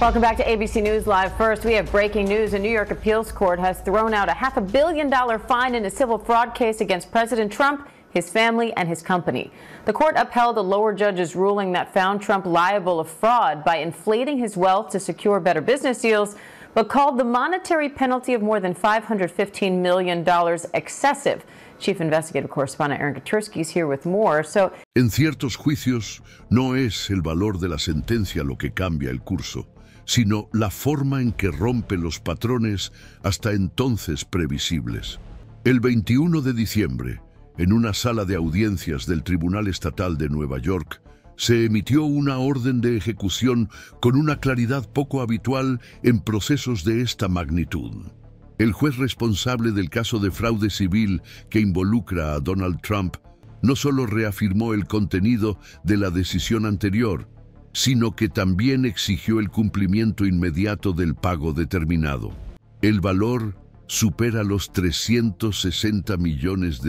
Welcome back to ABC News Live. First, we have breaking news. A New York appeals court has thrown out a $500 million fine in a civil fraud case against President Trump, his family, and his company. The court upheld a lower judge's ruling that found Trump liable of fraud by inflating his wealth to secure better business deals, but called the monetary penalty of more than $515 million excessive. Chief Investigative Correspondent Aaron Katersky is here with more. En ciertos juicios, no es el valor de la sentencia lo que cambia el curso, sino la forma en que rompe los patrones hasta entonces previsibles. El 21 de diciembre, en una sala de audiencias del Tribunal Estatal de Nueva York, se emitió una orden de ejecución con una claridad poco habitual en procesos de esta magnitud. El juez responsable del caso de fraude civil que involucra a Donald Trump no solo reafirmó el contenido de la decisión anterior, sino que también exigió el cumplimiento inmediato del pago determinado. El valor supera los $360 millones,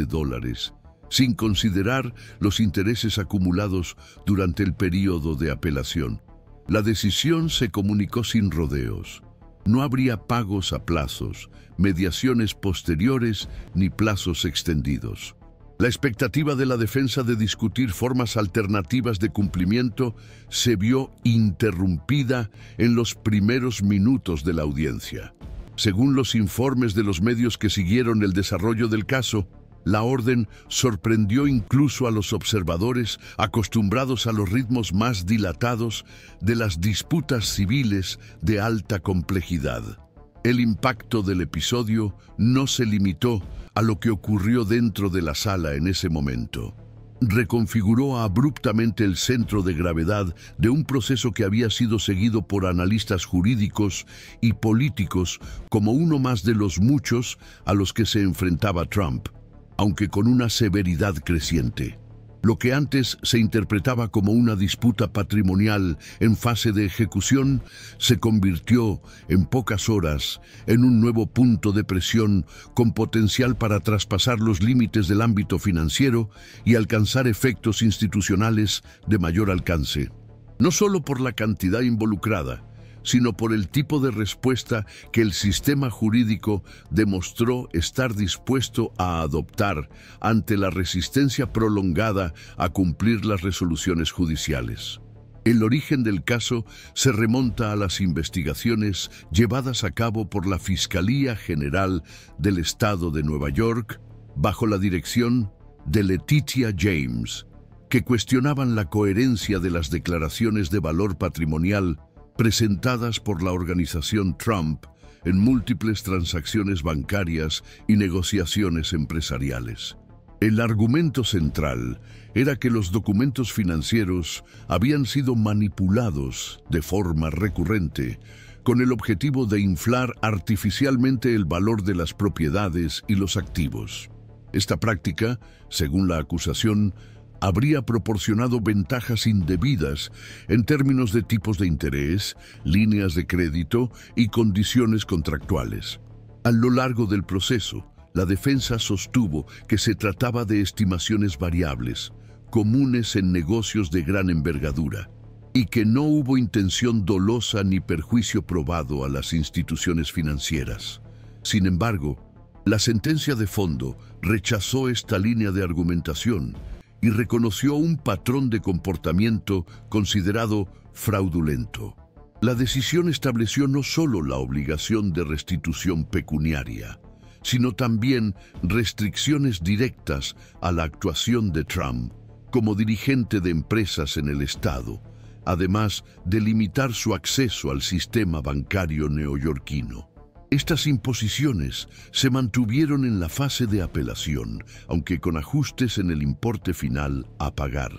sin considerar los intereses acumulados durante el período de apelación. La decisión se comunicó sin rodeos. No habría pagos a plazos, mediaciones posteriores ni plazos extendidos. La expectativa de la defensa de discutir formas alternativas de cumplimiento se vio interrumpida en los primeros minutos de la audiencia. Según los informes de los medios que siguieron el desarrollo del caso, la orden sorprendió incluso a los observadores acostumbrados a los ritmos más dilatados de las disputas civiles de alta complejidad. El impacto del episodio no se limitó a lo que ocurrió dentro de la sala en ese momento. Reconfiguró abruptamente el centro de gravedad de un proceso que había sido seguido por analistas jurídicos y políticos como uno más de los muchos a los que se enfrentaba Trump, aunque con una severidad creciente. Lo que antes se interpretaba como una disputa patrimonial en fase de ejecución se convirtió en pocas horas en un nuevo punto de presión con potencial para traspasar los límites del ámbito financiero y alcanzar efectos institucionales de mayor alcance. No solo por la cantidad involucrada, sino por el tipo de respuesta que el sistema jurídico demostró estar dispuesto a adoptar ante la resistencia prolongada a cumplir las resoluciones judiciales. El origen del caso se remonta a las investigaciones llevadas a cabo por la Fiscalía General del Estado de Nueva York, bajo la dirección de Letitia James, que cuestionaban la coherencia de las declaraciones de valor patrimonial presentadas por la organización Trump en múltiples transacciones bancarias y negociaciones empresariales. El argumento central era que los documentos financieros habían sido manipulados de forma recurrente con el objetivo de inflar artificialmente el valor de las propiedades y los activos. Esta práctica, según la acusación, habría proporcionado ventajas indebidas en términos de tipos de interés, líneas de crédito y condiciones contractuales. A lo largo del proceso, la defensa sostuvo que se trataba de estimaciones variables, comunes en negocios de gran envergadura, y que no hubo intención dolosa ni perjuicio probado a las instituciones financieras. Sin embargo, la sentencia de fondo rechazó esta línea de argumentación y reconoció un patrón de comportamiento considerado fraudulento. La decisión estableció no solo la obligación de restitución pecuniaria, sino también restricciones directas a la actuación de Trump como dirigente de empresas en el Estado, además de limitar su acceso al sistema bancario neoyorquino. Estas imposiciones se mantuvieron en la fase de apelación, aunque con ajustes en el importe final a pagar.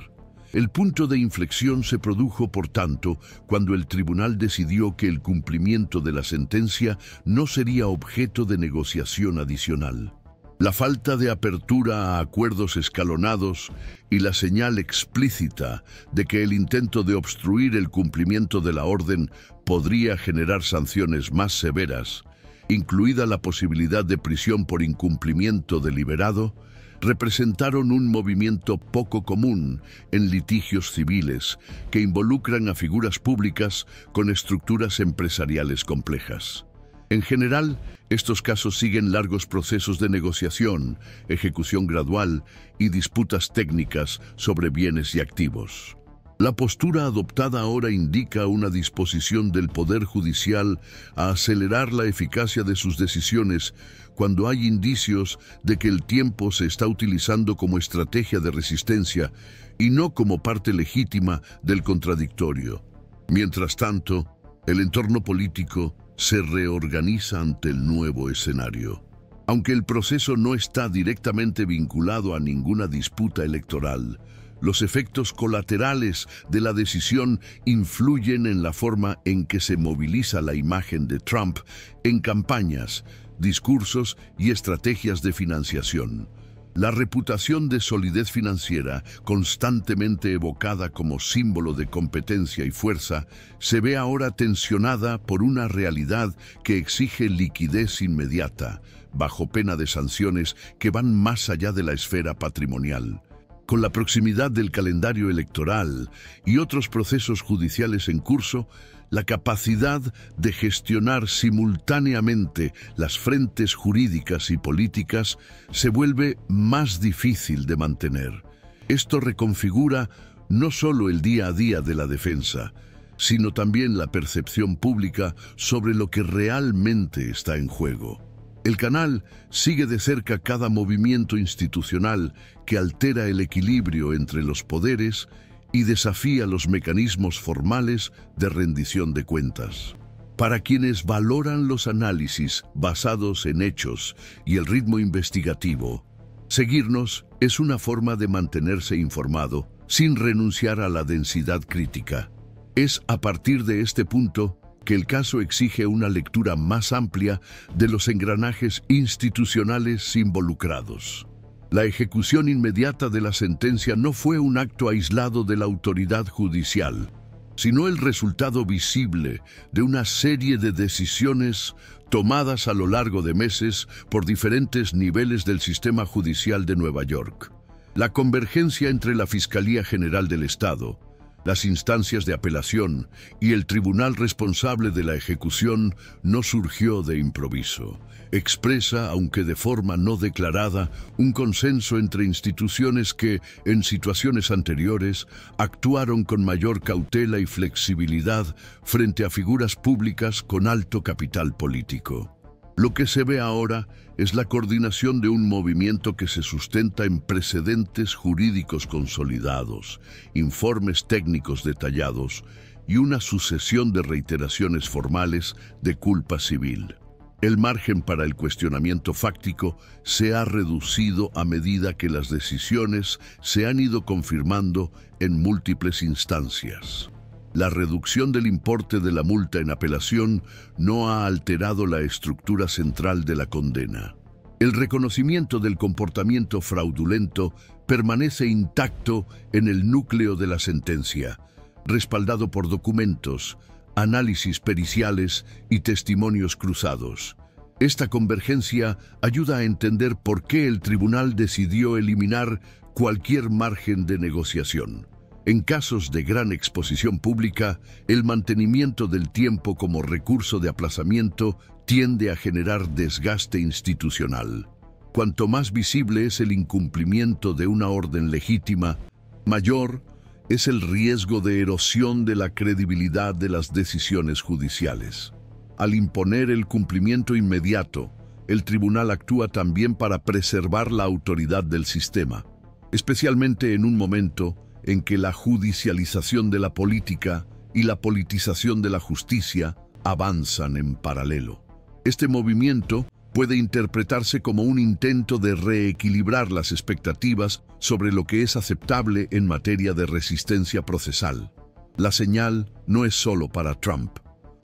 El punto de inflexión se produjo, por tanto, cuando el tribunal decidió que el cumplimiento de la sentencia no sería objeto de negociación adicional. La falta de apertura a acuerdos escalonados y la señal explícita de que el intento de obstruir el cumplimiento de la orden podría generar sanciones más severas, incluida la posibilidad de prisión por incumplimiento deliberado, representaron un movimiento poco común en litigios civiles que involucran a figuras públicas con estructuras empresariales complejas. En general, estos casos siguen largos procesos de negociación, ejecución gradual y disputas técnicas sobre bienes y activos. La postura adoptada ahora indica una disposición del Poder Judicial a acelerar la eficacia de sus decisiones cuando hay indicios de que el tiempo se está utilizando como estrategia de resistencia y no como parte legítima del contradictorio. Mientras tanto, el entorno político se reorganiza ante el nuevo escenario. Aunque el proceso no está directamente vinculado a ninguna disputa electoral, los efectos colaterales de la decisión influyen en la forma en que se moviliza la imagen de Trump en campañas, discursos y estrategias de financiación. La reputación de solidez financiera, constantemente evocada como símbolo de competencia y fuerza, se ve ahora tensionada por una realidad que exige liquidez inmediata, bajo pena de sanciones que van más allá de la esfera patrimonial. Con la proximidad del calendario electoral y otros procesos judiciales en curso, la capacidad de gestionar simultáneamente las frentes jurídicas y políticas se vuelve más difícil de mantener. Esto reconfigura no solo el día a día de la defensa, sino también la percepción pública sobre lo que realmente está en juego. El canal sigue de cerca cada movimiento institucional que altera el equilibrio entre los poderes y desafía los mecanismos formales de rendición de cuentas. Para quienes valoran los análisis basados en hechos y el ritmo investigativo, seguirnos es una forma de mantenerse informado sin renunciar a la densidad crítica. Es a partir de este punto que el caso exige una lectura más amplia de los engranajes institucionales involucrados. La ejecución inmediata de la sentencia no fue un acto aislado de la autoridad judicial, sino el resultado visible de una serie de decisiones tomadas a lo largo de meses por diferentes niveles del sistema judicial de Nueva York. La convergencia entre la Fiscalía General del Estado, las instancias de apelación y el tribunal responsable de la ejecución no surgió de improviso. Expresa, aunque de forma no declarada, un consenso entre instituciones que, en situaciones anteriores, actuaron con mayor cautela y flexibilidad frente a figuras públicas con alto capital político. Lo que se ve ahora es la coordinación de un movimiento que se sustenta en precedentes jurídicos consolidados, informes técnicos detallados y una sucesión de reiteraciones formales de culpa civil. El margen para el cuestionamiento fáctico se ha reducido a medida que las decisiones se han ido confirmando en múltiples instancias. La reducción del importe de la multa en apelación no ha alterado la estructura central de la condena. El reconocimiento del comportamiento fraudulento permanece intacto en el núcleo de la sentencia, respaldado por documentos, análisis periciales y testimonios cruzados. Esta convergencia ayuda a entender por qué el tribunal decidió eliminar cualquier margen de negociación. En casos de gran exposición pública, el mantenimiento del tiempo como recurso de aplazamiento tiende a generar desgaste institucional. Cuanto más visible es el incumplimiento de una orden legítima, mayor es el riesgo de erosión de la credibilidad de las decisiones judiciales. Al imponer el cumplimiento inmediato, el tribunal actúa también para preservar la autoridad del sistema, especialmente en un momento en que la judicialización de la política y la politización de la justicia avanzan en paralelo. Este movimiento puede interpretarse como un intento de reequilibrar las expectativas sobre lo que es aceptable en materia de resistencia procesal. La señal no es solo para Trump,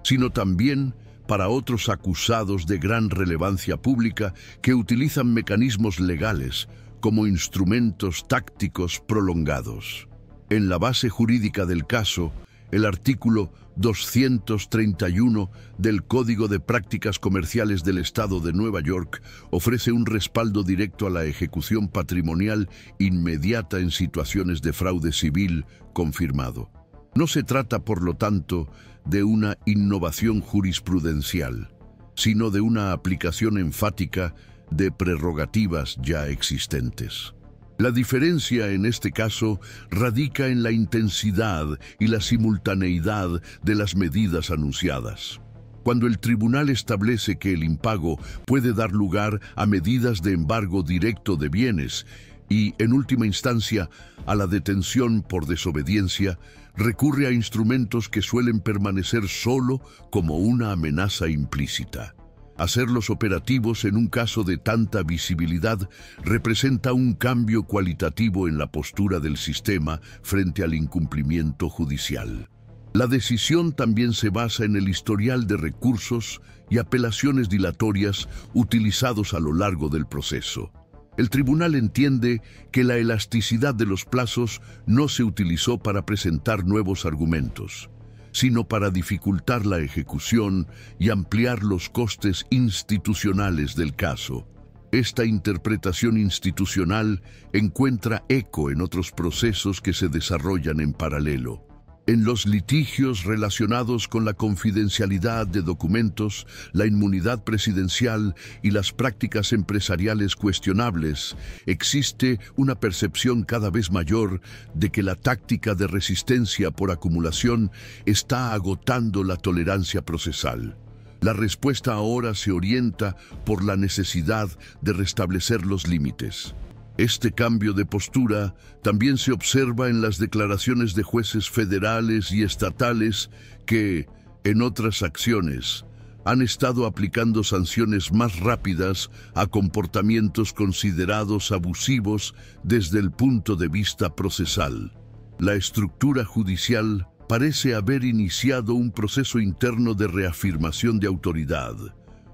sino también para otros acusados de gran relevancia pública que utilizan mecanismos legales como instrumentos tácticos prolongados. En la base jurídica del caso, El artículo 231 del Código de Prácticas Comerciales del Estado de Nueva York ofrece un respaldo directo a la ejecución patrimonial inmediata en situaciones de fraude civil confirmado. No se trata, por lo tanto, de una innovación jurisprudencial, sino de una aplicación enfática de prerrogativas ya existentes. La diferencia en este caso radica en la intensidad y la simultaneidad de las medidas anunciadas. Cuando el tribunal establece que el impago puede dar lugar a medidas de embargo directo de bienes y, en última instancia, a la detención por desobediencia, recurre a instrumentos que suelen permanecer solo como una amenaza implícita. Hacerlos operativos en un caso de tanta visibilidad representa un cambio cualitativo en la postura del sistema frente al incumplimiento judicial. La decisión también se basa en el historial de recursos y apelaciones dilatorias utilizados a lo largo del proceso. El tribunal entiende que la elasticidad de los plazos no se utilizó para presentar nuevos argumentos, sino para dificultar la ejecución y ampliar los costes institucionales del caso. Esta interpretación institucional encuentra eco en otros procesos que se desarrollan en paralelo. En los litigios relacionados con la confidencialidad de documentos, la inmunidad presidencial y las prácticas empresariales cuestionables, existe una percepción cada vez mayor de que la táctica de resistencia por acumulación está agotando la tolerancia procesal. La respuesta ahora se orienta por la necesidad de restablecer los límites. Este cambio de postura también se observa en las declaraciones de jueces federales y estatales que, en otras acciones, han estado aplicando sanciones más rápidas a comportamientos considerados abusivos desde el punto de vista procesal. La estructura judicial parece haber iniciado un proceso interno de reafirmación de autoridad,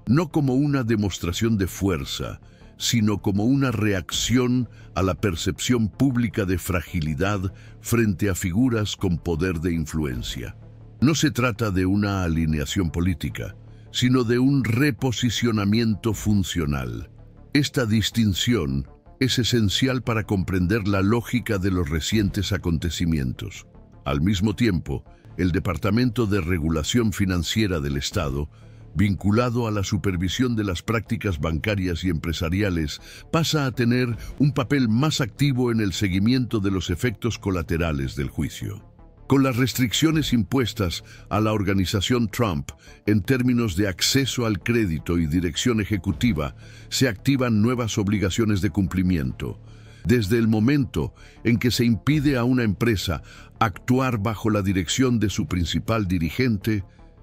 no como una demostración de fuerza, sino como una reacción a la percepción pública de fragilidad frente a figuras con poder de influencia. No se trata de una alineación política, sino de un reposicionamiento funcional. Esta distinción es esencial para comprender la lógica de los recientes acontecimientos. Al mismo tiempo, el Departamento de Regulación Financiera del Estado, vinculado a la supervisión de las prácticas bancarias y empresariales, pasa a tener un papel más activo en el seguimiento de los efectos colaterales del juicio. Con las restricciones impuestas a la organización Trump en términos de acceso al crédito y dirección ejecutiva, se activan nuevas obligaciones de cumplimiento. Desde el momento en que se impide a una empresa actuar bajo la dirección de su principal dirigente,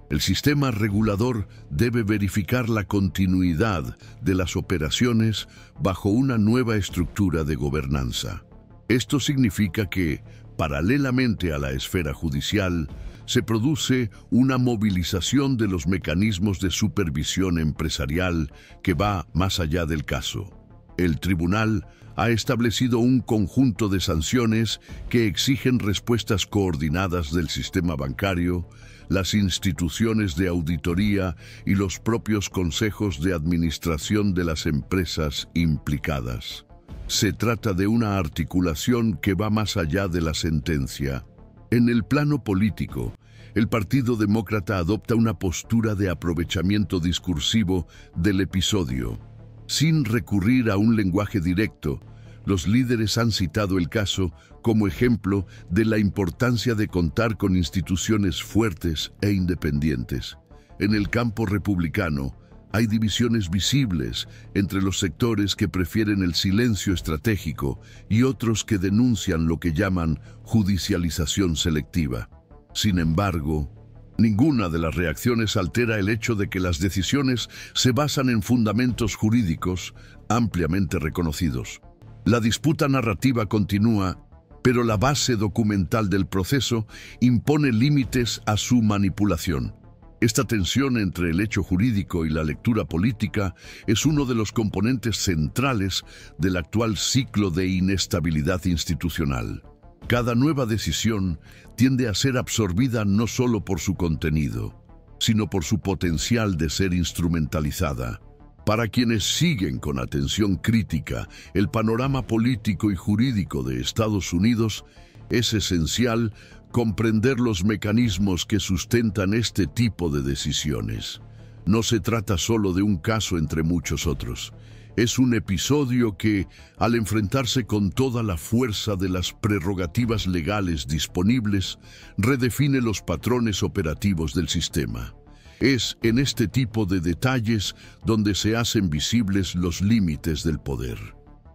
el sistema regulador debe verificar la continuidad de las operaciones bajo una nueva estructura de gobernanza. Esto significa que, paralelamente a la esfera judicial, se produce una movilización de los mecanismos de supervisión empresarial que va más allá del caso. El tribunal ha establecido un conjunto de sanciones que exigen respuestas coordinadas del sistema bancario, las instituciones de auditoría y los propios consejos de administración de las empresas implicadas. Se trata de una articulación que va más allá de la sentencia. En el plano político, el Partido Demócrata adopta una postura de aprovechamiento discursivo del episodio. Sin recurrir a un lenguaje directo, los líderes han citado el caso como ejemplo de la importancia de contar con instituciones fuertes e independientes. En el campo republicano, hay divisiones visibles entre los sectores que prefieren el silencio estratégico y otros que denuncian lo que llaman judicialización selectiva. Sin embargo, ninguna de las reacciones altera el hecho de que las decisiones se basan en fundamentos jurídicos ampliamente reconocidos. La disputa narrativa continúa, pero la base documental del proceso impone límites a su manipulación. Esta tensión entre el hecho jurídico y la lectura política es uno de los componentes centrales del actual ciclo de inestabilidad institucional. Cada nueva decisión tiende a ser absorbida no solo por su contenido, sino por su potencial de ser instrumentalizada. Para quienes siguen con atención crítica el panorama político y jurídico de Estados Unidos, es esencial comprender los mecanismos que sustentan este tipo de decisiones. No se trata solo de un caso entre muchos otros. Es un episodio que, al enfrentarse con toda la fuerza de las prerrogativas legales disponibles, redefine los patrones operativos del sistema. Es en este tipo de detalles donde se hacen visibles los límites del poder.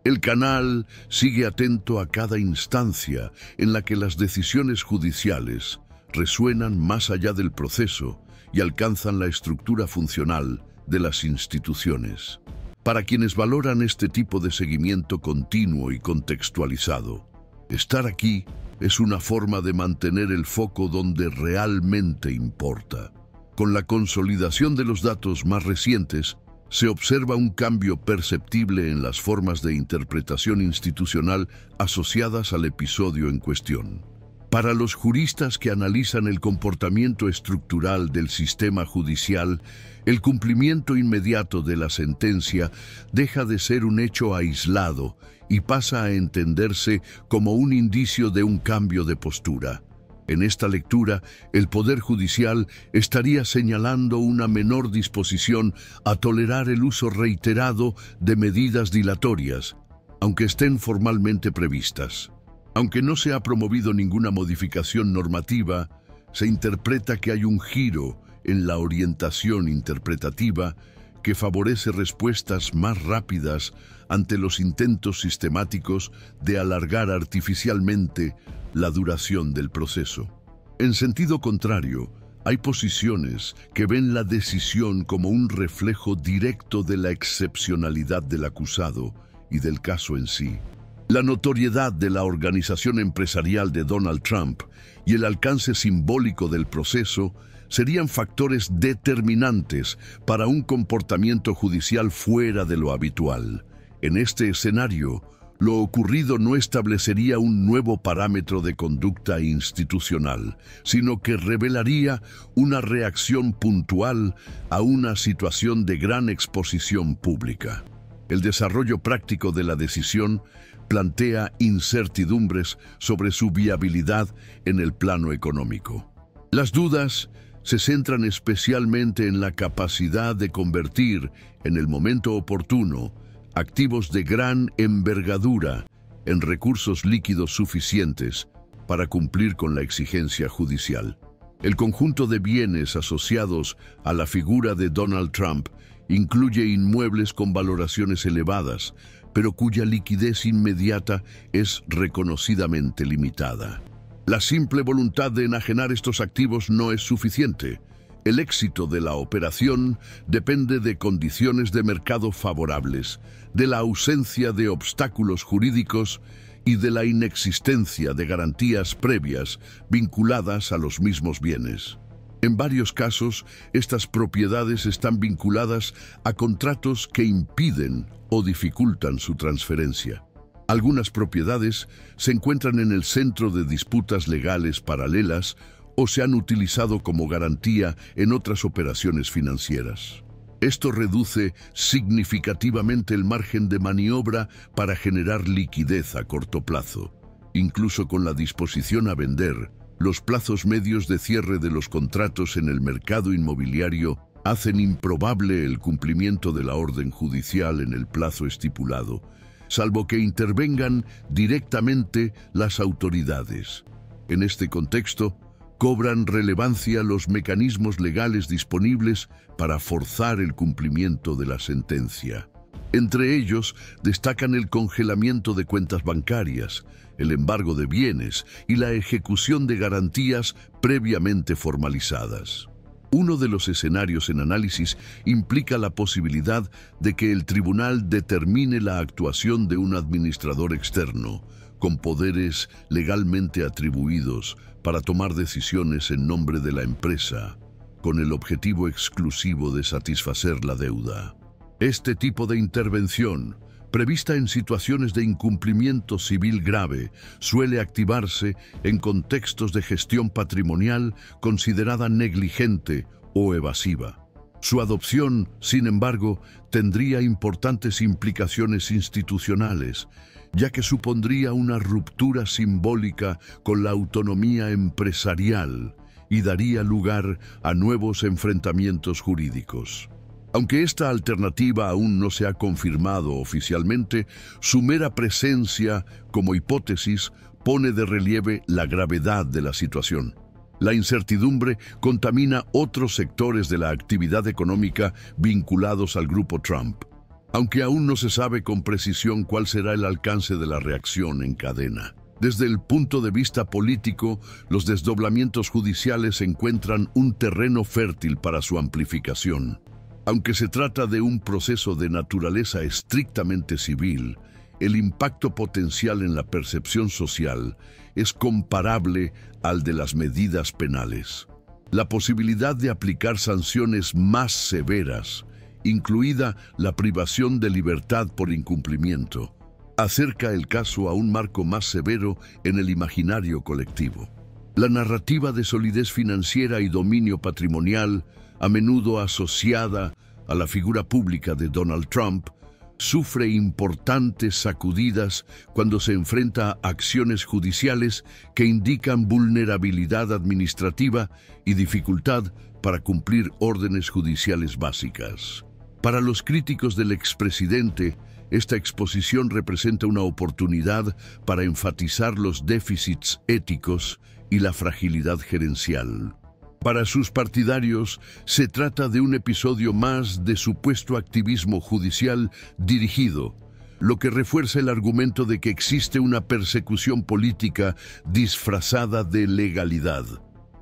El canal sigue atento a cada instancia en la que las decisiones judiciales resuenan más allá del proceso y alcanzan la estructura funcional de las instituciones. Para quienes valoran este tipo de seguimiento continuo y contextualizado, estar aquí es una forma de mantener el foco donde realmente importa. Con la consolidación de los datos más recientes, se observa un cambio perceptible en las formas de interpretación institucional asociadas al episodio en cuestión. Para los juristas que analizan el comportamiento estructural del sistema judicial, el cumplimiento inmediato de la sentencia deja de ser un hecho aislado y pasa a entenderse como un indicio de un cambio de postura. En esta lectura, el Poder Judicial estaría señalando una menor disposición a tolerar el uso reiterado de medidas dilatorias, aunque estén formalmente previstas. Aunque no se ha promovido ninguna modificación normativa, se interpreta que hay un giro en la orientación interpretativa que favorece respuestas más rápidas ante los intentos sistemáticos de alargar artificialmente la duración del proceso. En sentido contrario, hay posiciones que ven la decisión como un reflejo directo de la excepcionalidad del acusado y del caso en sí. La notoriedad de la organización empresarial de Donald Trump y el alcance simbólico del proceso serían factores determinantes para un comportamiento judicial fuera de lo habitual. En este escenario, lo ocurrido no establecería un nuevo parámetro de conducta institucional, sino que revelaría una reacción puntual a una situación de gran exposición pública. El desarrollo práctico de la decisión plantea incertidumbres sobre su viabilidad en el plano económico. Las dudas se centran especialmente en la capacidad de convertir, en el momento oportuno, activos de gran envergadura en recursos líquidos suficientes para cumplir con la exigencia judicial. El conjunto de bienes asociados a la figura de Donald Trump incluye inmuebles con valoraciones elevadas, pero cuya liquidez inmediata es reconocidamente limitada. La simple voluntad de enajenar estos activos no es suficiente. El éxito de la operación depende de condiciones de mercado favorables, de la ausencia de obstáculos jurídicos y de la inexistencia de garantías previas vinculadas a los mismos bienes. En varios casos, estas propiedades están vinculadas a contratos que impiden o dificultan su transferencia. Algunas propiedades se encuentran en el centro de disputas legales paralelas o se han utilizado como garantía en otras operaciones financieras. Esto reduce significativamente el margen de maniobra para generar liquidez a corto plazo. Incluso con la disposición a vender, los plazos medios de cierre de los contratos en el mercado inmobiliario hacen improbable el cumplimiento de la orden judicial en el plazo estipulado, salvo que intervengan directamente las autoridades. En este contexto, cobran relevancia los mecanismos legales disponibles para forzar el cumplimiento de la sentencia. Entre ellos destacan el congelamiento de cuentas bancarias, el embargo de bienes y la ejecución de garantías previamente formalizadas. Uno de los escenarios en análisis implica la posibilidad de que el tribunal determine la actuación de un administrador externo, con poderes legalmente atribuidos para tomar decisiones en nombre de la empresa, con el objetivo exclusivo de satisfacer la deuda. Este tipo de intervención prevista en situaciones de incumplimiento civil grave, suele activarse en contextos de gestión patrimonial considerada negligente o evasiva. Su adopción, sin embargo, tendría importantes implicaciones institucionales, ya que supondría una ruptura simbólica con la autonomía empresarial y daría lugar a nuevos enfrentamientos jurídicos. Aunque esta alternativa aún no se ha confirmado oficialmente, su mera presencia como hipótesis pone de relieve la gravedad de la situación. La incertidumbre contamina otros sectores de la actividad económica vinculados al grupo Trump, aunque aún no se sabe con precisión cuál será el alcance de la reacción en cadena. Desde el punto de vista político, los desdoblamientos judiciales encuentran un terreno fértil para su amplificación. Aunque se trata de un proceso de naturaleza estrictamente civil, el impacto potencial en la percepción social es comparable al de las medidas penales. La posibilidad de aplicar sanciones más severas, incluida la privación de libertad por incumplimiento, acerca el caso a un marco más severo en el imaginario colectivo. La narrativa de solidez financiera y dominio patrimonial, a menudo asociada a la figura pública de Donald Trump, sufre importantes sacudidas cuando se enfrenta a acciones judiciales que indican vulnerabilidad administrativa y dificultad para cumplir órdenes judiciales básicas. Para los críticos del expresidente, esta exposición representa una oportunidad para enfatizar los déficits éticos y la fragilidad gerencial. Para sus partidarios, se trata de un episodio más de supuesto activismo judicial dirigido, lo que refuerza el argumento de que existe una persecución política disfrazada de legalidad.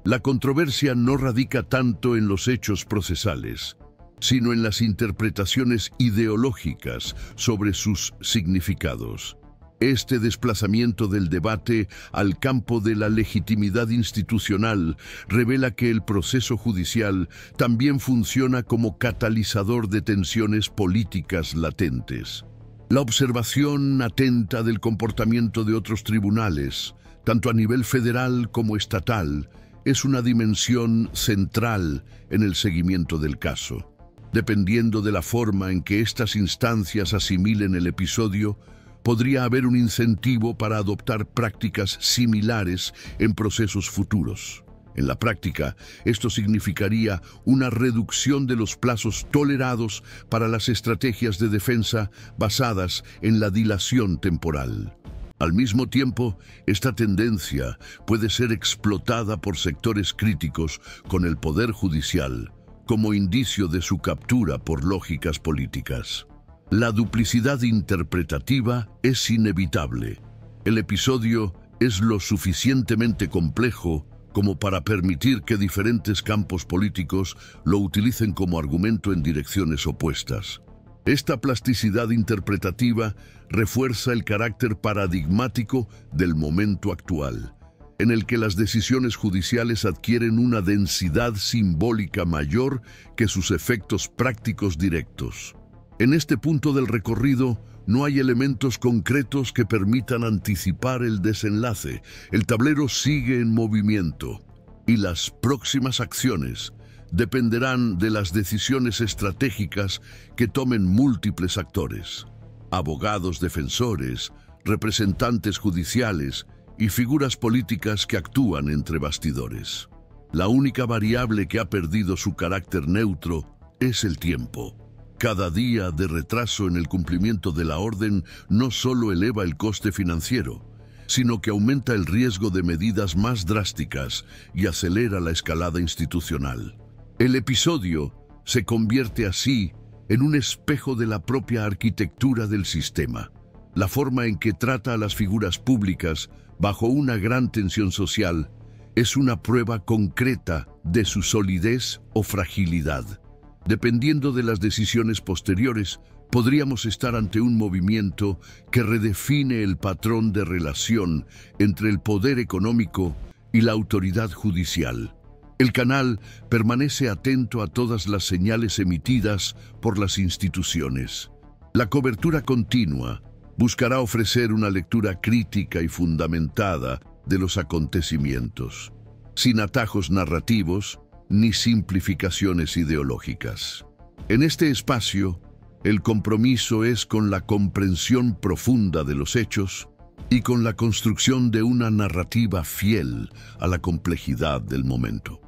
La controversia no radica tanto en los hechos procesales, sino en las interpretaciones ideológicas sobre sus significados. Este desplazamiento del debate al campo de la legitimidad institucional revela que el proceso judicial también funciona como catalizador de tensiones políticas latentes. La observación atenta del comportamiento de otros tribunales, tanto a nivel federal como estatal, es una dimensión central en el seguimiento del caso. Dependiendo de la forma en que estas instancias asimilen el episodio, podría haber un incentivo para adoptar prácticas similares en procesos futuros. En la práctica, esto significaría una reducción de los plazos tolerados para las estrategias de defensa basadas en la dilación temporal. Al mismo tiempo, esta tendencia puede ser explotada por sectores críticos con el poder judicial como indicio de su captura por lógicas políticas. La duplicidad interpretativa es inevitable. El episodio es lo suficientemente complejo como para permitir que diferentes campos políticos lo utilicen como argumento en direcciones opuestas. Esta plasticidad interpretativa refuerza el carácter paradigmático del momento actual, en el que las decisiones judiciales adquieren una densidad simbólica mayor que sus efectos prácticos directos. En este punto del recorrido, no hay elementos concretos que permitan anticipar el desenlace. El tablero sigue en movimiento y las próximas acciones dependerán de las decisiones estratégicas que tomen múltiples actores: abogados defensores, representantes judiciales y figuras políticas que actúan entre bastidores. La única variable que ha perdido su carácter neutro es el tiempo. Cada día de retraso en el cumplimiento de la orden no solo eleva el coste financiero, sino que aumenta el riesgo de medidas más drásticas y acelera la escalada institucional. El episodio se convierte así en un espejo de la propia arquitectura del sistema. La forma en que trata a las figuras públicas bajo una gran tensión social es una prueba concreta de su solidez o fragilidad. Dependiendo de las decisiones posteriores, podríamos estar ante un movimiento que redefine el patrón de relación entre el poder económico y la autoridad judicial. El canal permanece atento a todas las señales emitidas por las instituciones. La cobertura continua buscará ofrecer una lectura crítica y fundamentada de los acontecimientos, sin atajos narrativos ni simplificaciones ideológicas. En este espacio, el compromiso es con la comprensión profunda de los hechos y con la construcción de una narrativa fiel a la complejidad del momento.